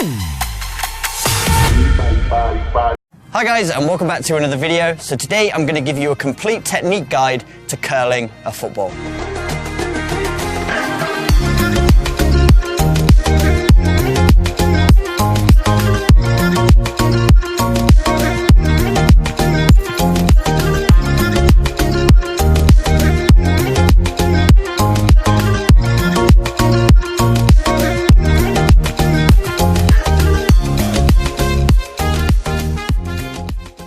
Hi guys, and welcome back to another video. So today I'm going to give you a complete technique guide to curling a football.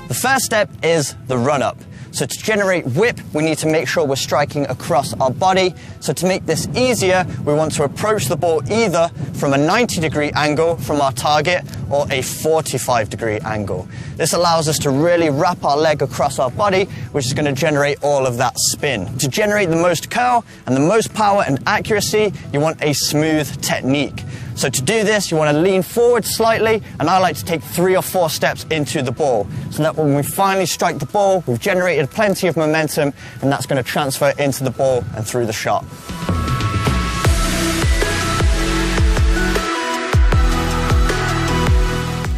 The first step is the run-up. So to generate whip, we need to make sure we're striking across our body. So to make this easier, we want to approach the ball either from a 90-degree angle from our target or a 45-degree angle. This allows us to really wrap our leg across our body, which is going to generate all of that spin. To generate the most curl and the most power and accuracy, you want a smooth technique. So to do this, you want to lean forward slightly, and I like to take 3 or 4 steps into the ball, so that when we finally strike the ball, we've generated plenty of momentum, and that's going to transfer into the ball and through the shot.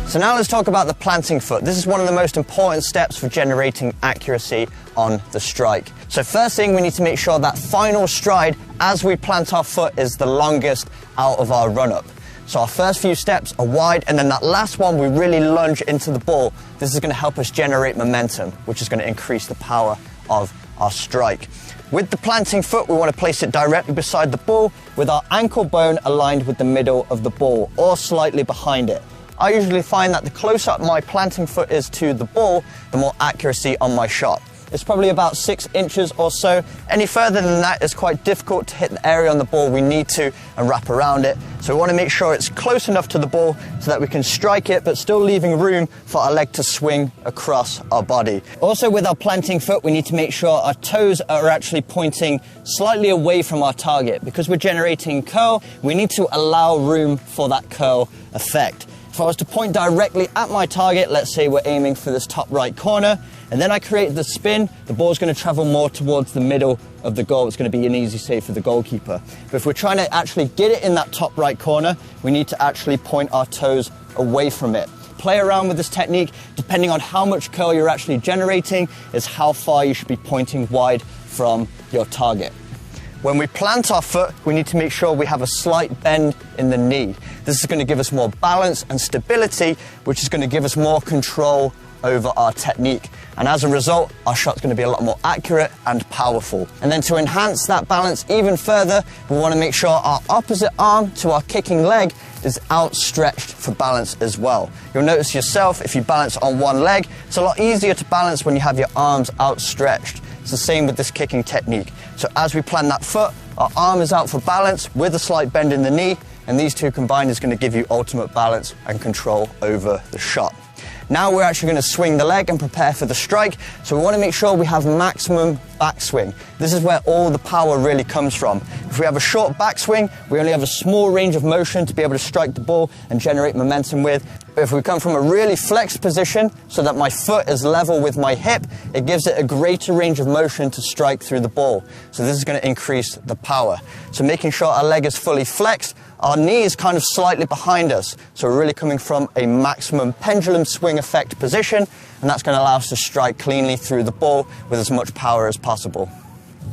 So now let's talk about the planting foot. This is one of the most important steps for generating accuracy on the strike. So first thing, we need to make sure that final stride as we plant our foot is the longest out of our run-up. So our first few steps are wide, and then that last one we really lunge into the ball. This is going to help us generate momentum, which is going to increase the power of our strike. With the planting foot, we want to place it directly beside the ball with our ankle bone aligned with the middle of the ball or slightly behind it. I usually find that the closer up my planting foot is to the ball, the more accuracy on my shot. It's probably about 6 inches or so. Any further than that is quite difficult to hit the area on the ball we need to and wrap around it. So we want to make sure it's close enough to the ball so that we can strike it, but still leaving room for our leg to swing across our body. Also, with our planting foot, we need to make sure our toes are actually pointing slightly away from our target. Because we're generating curl, we need to allow room for that curl effect. If I was to point directly at my target, let's say we're aiming for this top right corner, and then I create the spin, the ball's going to travel more towards the middle of the goal. It's going to be an easy save for the goalkeeper. But if we're trying to actually get it in that top right corner, we need to actually point our toes away from it. Play around with this technique. Depending on how much curl you're actually generating is how far you should be pointing wide from your target. When we plant our foot, we need to make sure we have a slight bend in the knee. This is going to give us more balance and stability, which is going to give us more control over our technique. And as a result, our shot's going to be a lot more accurate and powerful. And then to enhance that balance even further, we want to make sure our opposite arm to our kicking leg is outstretched for balance as well. You'll notice yourself, if you balance on one leg, it's a lot easier to balance when you have your arms outstretched. It's the same with this kicking technique. So as we plant that foot, our arm is out for balance with a slight bend in the knee, and these two combined is going to give you ultimate balance and control over the shot. Now we're actually going to swing the leg and prepare for the strike, so we want to make sure we have maximum backswing. This is where all the power really comes from. If we have a short backswing, we only have a small range of motion to be able to strike the ball and generate momentum with. But if we come from a really flexed position so that my foot is level with my hip, it gives it a greater range of motion to strike through the ball. So this is going to increase the power. So making sure our leg is fully flexed, our knee is kind of slightly behind us. So we're really coming from a maximum pendulum swing effect position, and that's going to allow us to strike cleanly through the ball with as much power as possible.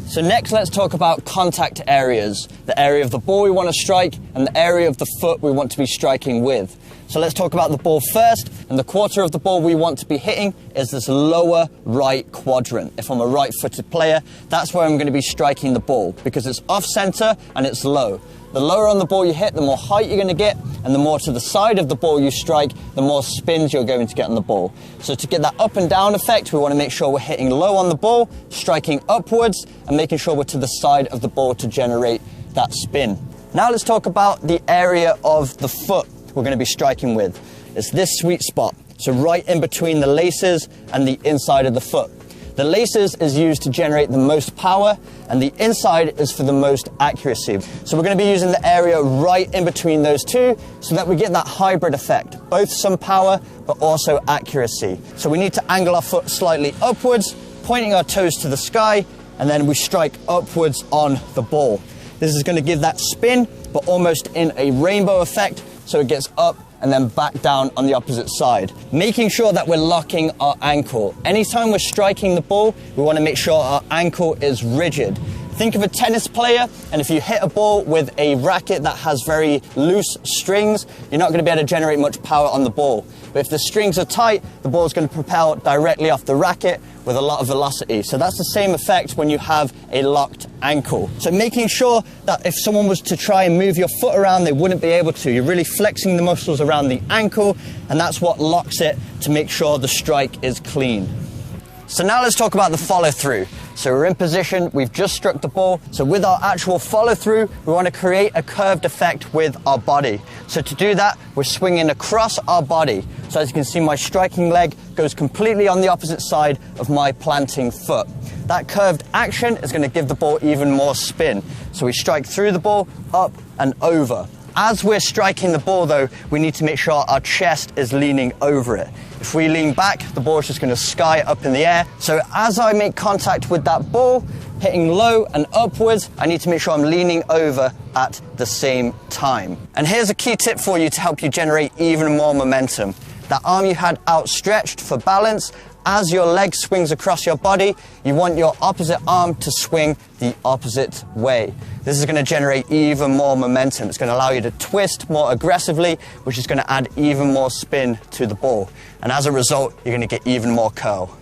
So next, let's talk about contact areas, the area of the ball we want to strike and the area of the foot we want to be striking with. So let's talk about the ball first, and the quarter of the ball we want to be hitting is this lower right quadrant. If I'm a right-footed player, that's where I'm going to be striking the ball because it's off-center and it's low. The lower on the ball you hit, the more height you're going to get, and the more to the side of the ball you strike, the more spins you're going to get on the ball. So to get that up and down effect, we want to make sure we're hitting low on the ball, striking upwards, and making sure we're to the side of the ball to generate that spin. Now let's talk about the area of the foot we're going to be striking with. It's this sweet spot, so right in between the laces and the inside of the foot. The laces is used to generate the most power, and the inside is for the most accuracy. So we're going to be using the area right in between those two so that we get that hybrid effect, both some power but also accuracy. So we need to angle our foot slightly upwards, pointing our toes to the sky, and then we strike upwards on the ball. This is going to give that spin, but almost in a rainbow effect, so it gets up and then back down on the opposite side. Making sure that we're locking our ankle. Anytime we're striking the ball, we want to make sure our ankle is rigid. Think of a tennis player, and if you hit a ball with a racket that has very loose strings, you're not going to be able to generate much power on the ball. But if the strings are tight, the ball is going to propel directly off the racket with a lot of velocity. So that's the same effect when you have a locked ankle. So making sure that if someone was to try and move your foot around, they wouldn't be able to. You're really flexing the muscles around the ankle, and that's what locks it to make sure the strike is clean. So now let's talk about the follow through. So we're in position, we've just struck the ball. So with our actual follow through, we want to create a curved effect with our body. So to do that, we're swinging across our body. So as you can see, my striking leg goes completely on the opposite side of my planting foot. That curved action is going to give the ball even more spin. So we strike through the ball, up and over. As we're striking the ball though, we need to make sure our chest is leaning over it. If we lean back, the ball is just going to sky up in the air. So as I make contact with that ball, hitting low and upwards, I need to make sure I'm leaning over at the same time. And here's a key tip for you to help you generate even more momentum. That arm you had outstretched for balance, as your leg swings across your body, you want your opposite arm to swing the opposite way. This is going to generate even more momentum. It's going to allow you to twist more aggressively, which is going to add even more spin to the ball. And as a result, you're going to get even more curl.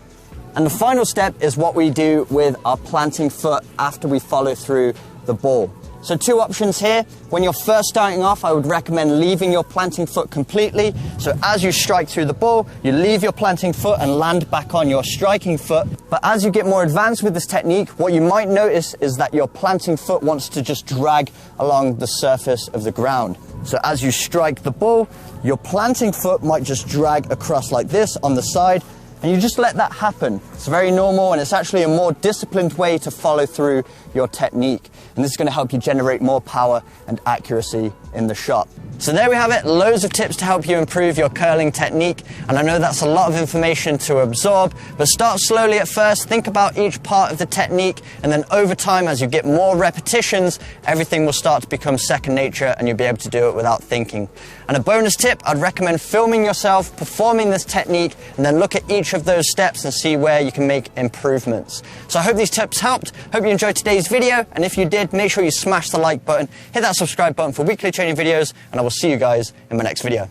And the final step is what we do with our planting foot after we follow through the ball. So two options here. When you're first starting off, I would recommend leaving your planting foot completely. So as you strike through the ball, you leave your planting foot and land back on your striking foot. But as you get more advanced with this technique, what you might notice is that your planting foot wants to just drag along the surface of the ground. So as you strike the ball, your planting foot might just drag across like this on the side, and you just let that happen. It's very normal, and it's actually a more disciplined way to follow through your technique. And this is going to help you generate more power and accuracy in the shot. So there we have it, loads of tips to help you improve your curling technique. And I know that's a lot of information to absorb, but start slowly at first, think about each part of the technique, and then over time, as you get more repetitions, everything will start to become second nature and you'll be able to do it without thinking. And a bonus tip, I'd recommend filming yourself performing this technique and then look at each of those steps and see where you can make improvements. So I hope these tips helped. Hope you enjoyed today's video, and if you did, make sure you smash the like button, hit that subscribe button for weekly training videos, and I will see you guys in my next video.